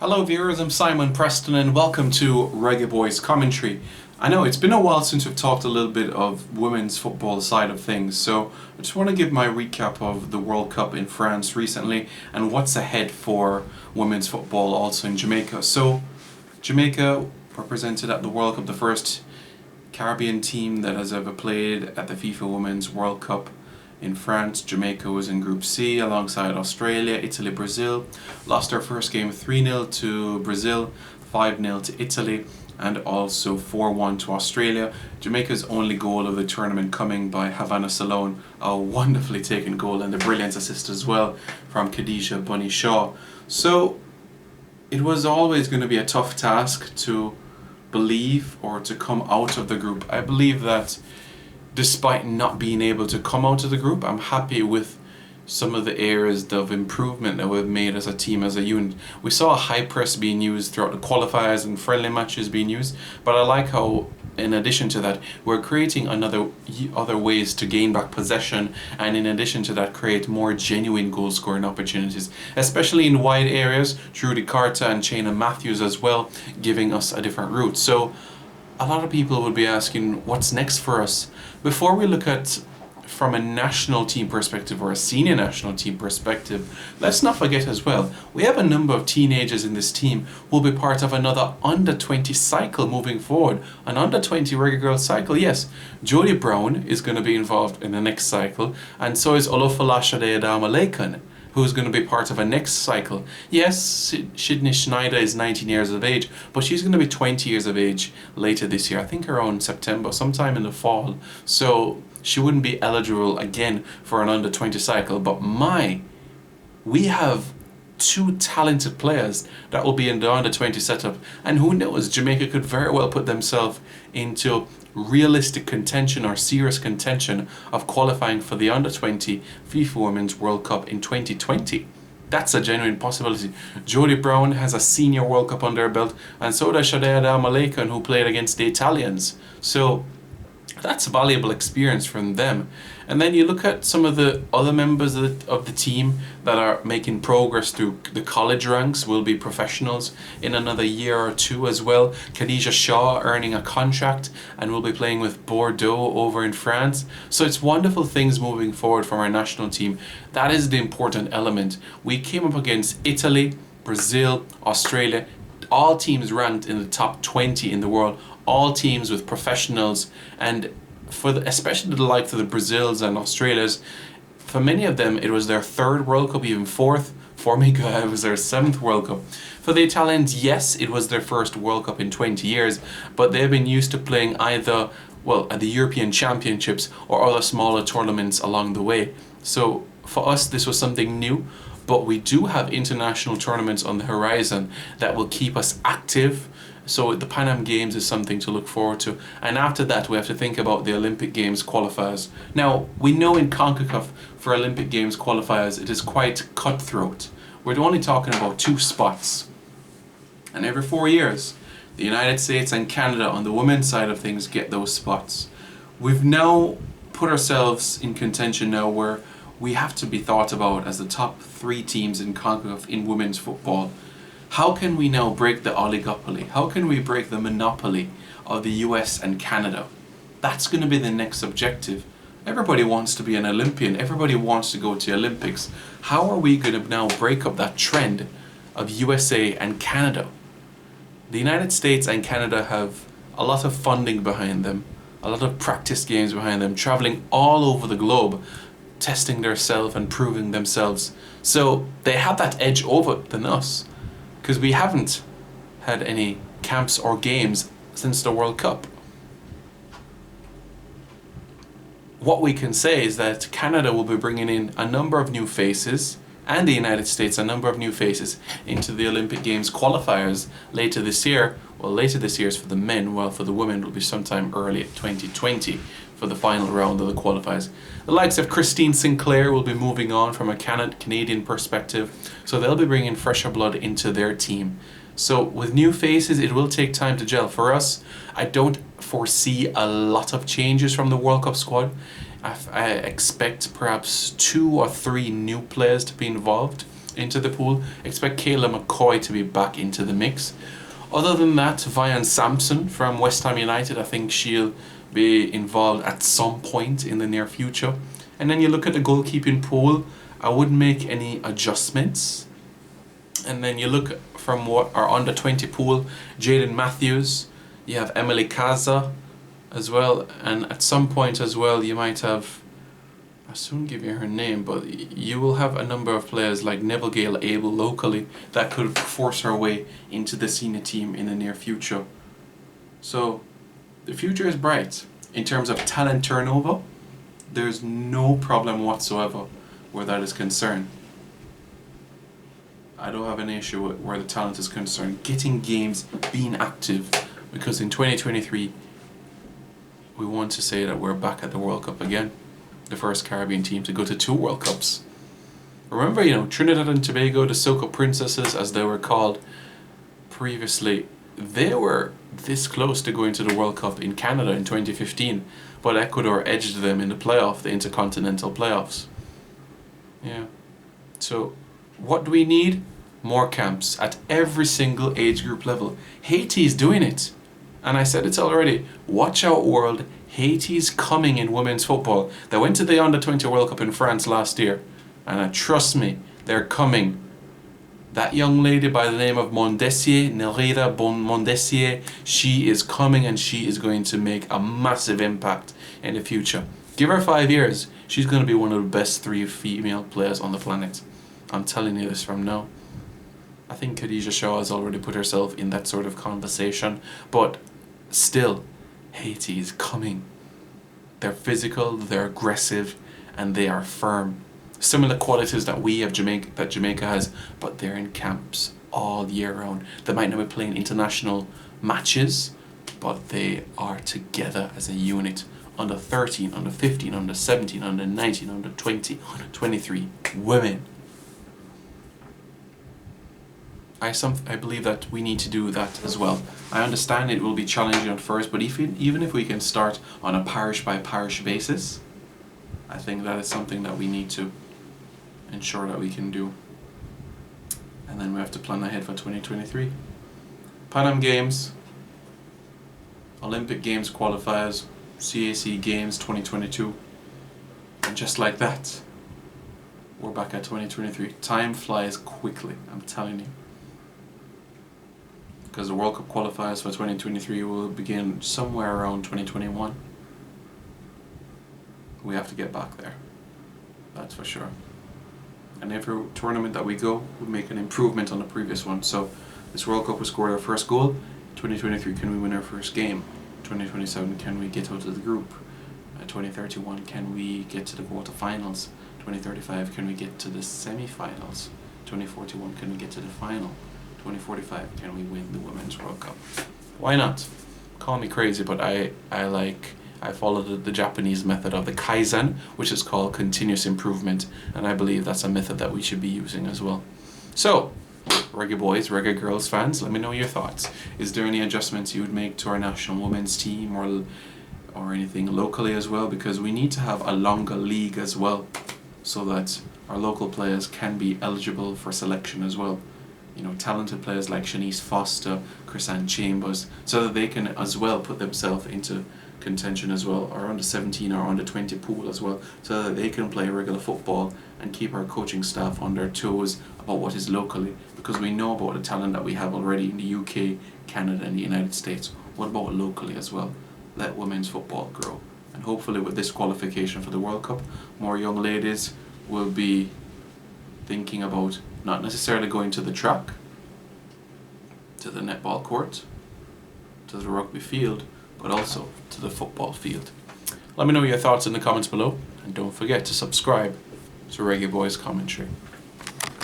Hello viewers, I'm Simon Preston and welcome to Reggae Boys Commentary. I know it's been a while since we've talked a little bit of women's football side of things, so I just want to give my recap of the World Cup in France recently and what's ahead for women's football also in Jamaica. So Jamaica represented at the World Cup, the first Caribbean team that has ever played at the FIFA Women's World Cup in France. Jamaica was in Group C alongside Australia, Italy, Brazil. Lost their first game 3-0 to Brazil, 5-0 to Italy, and also 4-1 to Australia. Jamaica's only goal of the tournament coming by Havana Salone, a wonderfully taken goal, and a brilliant assist as well from Khadija Bunny Shaw. So it was always going to be a tough task to believe or to come out of the group. I believe that despite not being able to come out of the group, I'm happy with some of the areas of improvement that we've made as a team, as a unit. We saw a high press being used throughout the qualifiers and friendly matches being used, but I like how in addition to that we're creating other ways to gain back possession, and in addition to that create more genuine goal scoring opportunities, especially in wide areas. Trudy Carter and Chaina Matthews as well giving us a different route. So a lot of people would be asking what's next for us. Before we look at from a national team perspective or a senior national team perspective, let's not forget as well, we have a number of teenagers in this team who will be part of another under-20 cycle moving forward. An under-20 Reggae Girlz cycle, yes. Jodie Brown is going to be involved in the next cycle, and so is Olofolashade Adama-Laken, who's going to be part of a next cycle. Yes, Sydney Schneider is 19 years of age, but she's going to be 20 years of age later this year, I think around September, sometime in the fall. So she wouldn't be eligible again for an under-20 cycle, but we have two talented players that will be in the under-20 setup, and who knows, Jamaica could very well put themselves into realistic contention or serious contention of qualifying for the under-20 FIFA Women's World Cup in 2020. That's a genuine possibility. Jodie Brown has a senior World Cup under her belt, and so does Shadea Adama-Laken, who played against the Italians. So that's valuable experience from them. And then you look at some of the other members of the team that are making progress through the college ranks, will be professionals in another year or two as well. Khadija Shaw earning a contract and will be playing with Bordeaux over in France. So it's wonderful things moving forward from our national team. That is the important element. We came up against Italy, Brazil, Australia, all teams ranked in the top 20 in the world, all teams with professionals, and especially the likes of the Brazils and Australias, for many of them it was their third World Cup, even fourth. For Mika, it was their seventh World Cup. For the Italians, yes, it was their first World Cup in 20 years, but they've been used to playing either, at the European Championships or other smaller tournaments along the way. So for us, this was something new, but we do have international tournaments on the horizon that will keep us active. So the Pan Am Games is something to look forward to. And after that, we have to think about the Olympic Games qualifiers. Now, we know in CONCACAF for Olympic Games qualifiers, it is quite cutthroat. We're only talking about 2 spots. And every 4 years, the United States and Canada on the women's side of things get those spots. We've now put ourselves in contention now where we have to be thought about as the top 3 teams in CONCACAF in women's football. How can we now break the oligopoly? How can we break the monopoly of the US and Canada? That's going to be the next objective. Everybody wants to be an Olympian. Everybody wants to go to the Olympics. How are we going to now break up that trend of USA and Canada? The United States and Canada have a lot of funding behind them, a lot of practice games behind them, traveling all over the globe, testing themselves and proving themselves. So they have that edge over than us, because we haven't had any camps or games since the World Cup. What we can say is that Canada will be bringing in a number of new faces, and the United States a number of new faces into the Olympic Games qualifiers later this year. Well, later this year is for the men, while for the women it will be sometime early 2020 for the final round of the qualifiers. The likes of Christine Sinclair will be moving on from a Canadian perspective, so they'll be bringing fresher blood into their team. So with new faces, it will take time to gel. For us, I don't foresee a lot of changes from the World Cup squad. I expect perhaps 2 or 3 new players to be involved into the pool. Expect Kayla McCoy to be back into the mix. Other than that, Vian Sampson from West Ham United, I think she'll be involved at some point in the near future. And then you look at the goalkeeping pool, I wouldn't make any adjustments. And then you look from what our under 20 pool, Jaden Matthews, you have Emily Kaza as well, and at some point as well you might have, I'll soon give you her name, but you will have a number of players like Neville Gale Abel locally that could force her way into the senior team in the near future. So the future is bright. In terms of talent turnover, there's no problem whatsoever where that is concerned. I don't have an issue with where the talent is concerned. Getting games, being active, because in 2023 we want to say that we're back at the World Cup again. The first Caribbean team to go to 2 World Cups. Remember, Trinidad and Tobago, the Soca Princesses as they were called previously, they were this close to going to the World Cup in Canada in 2015, but Ecuador edged them in the playoff, the Intercontinental Playoffs. Yeah. So, what do we need? More camps at every single age group level. Haiti's doing it. And I said it already. Watch out, world. Haiti's coming in women's football. They went to the Under 20 World Cup in France last year. And trust me, they're coming. That young lady by the name of Mondessier, Nerida Mondessier, she is coming and she is going to make a massive impact in the future. Give her 5 years. She's going to be one of the best 3 female players on the planet. I'm telling you this from now. I think Khadija Shaw has already put herself in that sort of conversation, but still, Haiti is coming. They're physical, they're aggressive, and they are firm. Similar qualities that we have that Jamaica has, but they're in camps all year round. They might not be playing international matches, but they are together as a unit. Under 13, under 15, under 17, under 19, under 20, under 23, women. I believe that we need to do that as well. I understand it will be challenging at first, but even if we can start on a parish by parish basis, I think that is something that we need to ensure that we can do. And then we have to plan ahead for 2023. Pan Am Games, Olympic Games qualifiers, CAC Games 2022, and just like that, we're back at 2023. Time flies quickly, I'm telling you. Because the World Cup qualifiers for 2023 will begin somewhere around 2021. We have to get back there, that's for sure. And every tournament that we go, we make an improvement on the previous one. So this World Cup, we scored our first goal. 2023, can we win our first game? 2027, can we get out of the group? 2031, can we get to the quarterfinals? 2035, can we get to the semi-finals? 2041, can we get to the final? 2045, can we win the Women's World Cup? Why not? Call me crazy, but I follow the Japanese method of the Kaizen, which is called continuous improvement, and I believe that's a method that we should be using as well. So, Reggae Boys, Reggae Girls fans, let me know your thoughts. Is there any adjustments you would make to our national women's team or anything locally as well? Because we need to have a longer league as well, so that our local players can be eligible for selection as well. Talented players like Shanice Foster, Chrisanne Chambers, so that they can as well put themselves into contention as well, or under 17 or under 20 pool as well, so that they can play regular football and keep our coaching staff on their toes about what is locally, because we know about the talent that we have already in the UK, Canada and the United States. What about locally as well? Let women's football grow, and hopefully with this qualification for the World Cup, more young ladies will be thinking about not necessarily going to the track, to the netball court, to the rugby field, but also to the football field. Let me know your thoughts in the comments below, and don't forget to subscribe to Reggae Boys Commentary.